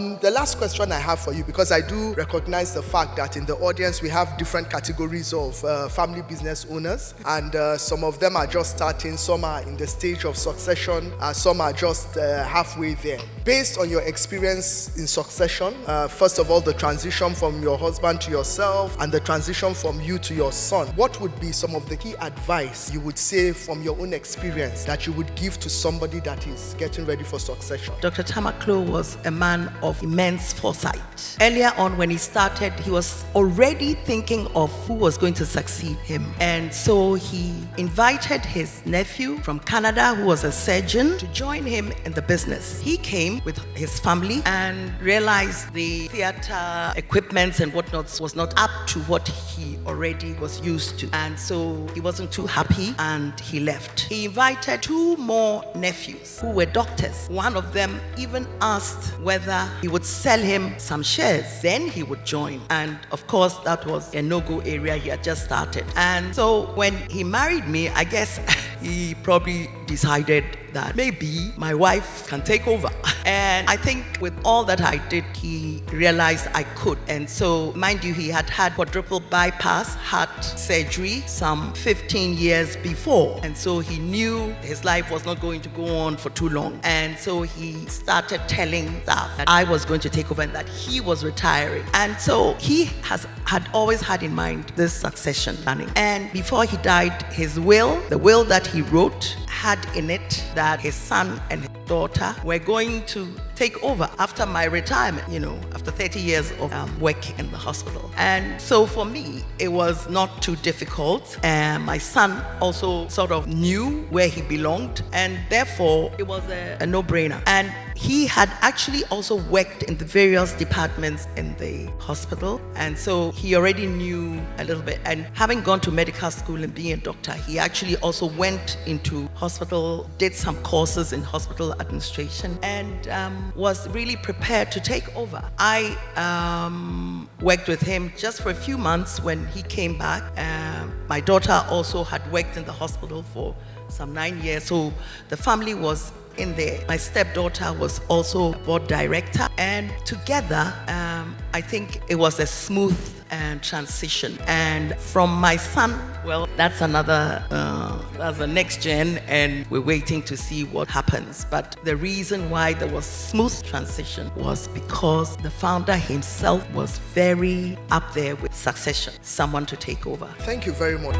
The last question I have for you, because I do recognize the fact that in the audience we have different categories of family business owners, and some of them are just starting, some are in the stage of succession, some are just halfway there. Based on your experience in succession, first of all, the transition from your husband to yourself and the transition from you to your son, what would be some of the key advice you would say from your own experience that you would give to somebody that is getting ready for succession? Dr. Tamakloe was a man of immense foresight. Earlier on when he started, he was already thinking of who was going to succeed him. And so he invited his nephew from Canada, who was a surgeon, to join him in the business. He came with his family and realized the theater equipment and whatnot was not up to what he already was used to. And so he wasn't too happy and he left. He invited two more nephews who were doctors. One of them even asked whether he would sell him some shares. Then he would join. And of course, that was a no-go area. He had just started. And so when he married me, I guess he probably decided that maybe my wife can take over. And I think with all that I did, he realized I could. And so, mind you, he had had quadruple bypass heart surgery some 15 years before. And so he knew his life was not going to go on for too long. And so he started telling staff that I was going to take over and that he was retiring. And so he had always had in mind this succession planning. And before he died, his will, the will that he wrote, had in it that his son and his daughter were going to take over after my retirement, after 30 years of work in the hospital. And so for me, it was not too difficult. And my son also sort of knew where he belonged, and therefore it was a no-brainer. And he had actually also worked in the various departments in the hospital, and so he already knew a little bit. And having gone to medical school and being a doctor, he actually also went into hospital, did some courses in hospital administration, and was really prepared to take over. I worked with him just for a few months when he came back. My daughter also had worked in the hospital for some 9 years, so the family was in there. My stepdaughter was also board director, and together I think it was a smooth transition. And from my son, well, that's the next gen, and we're waiting to see what happens. But the reason why there was smooth transition was because the founder himself was very up there with succession, someone to take over. Thank you very much.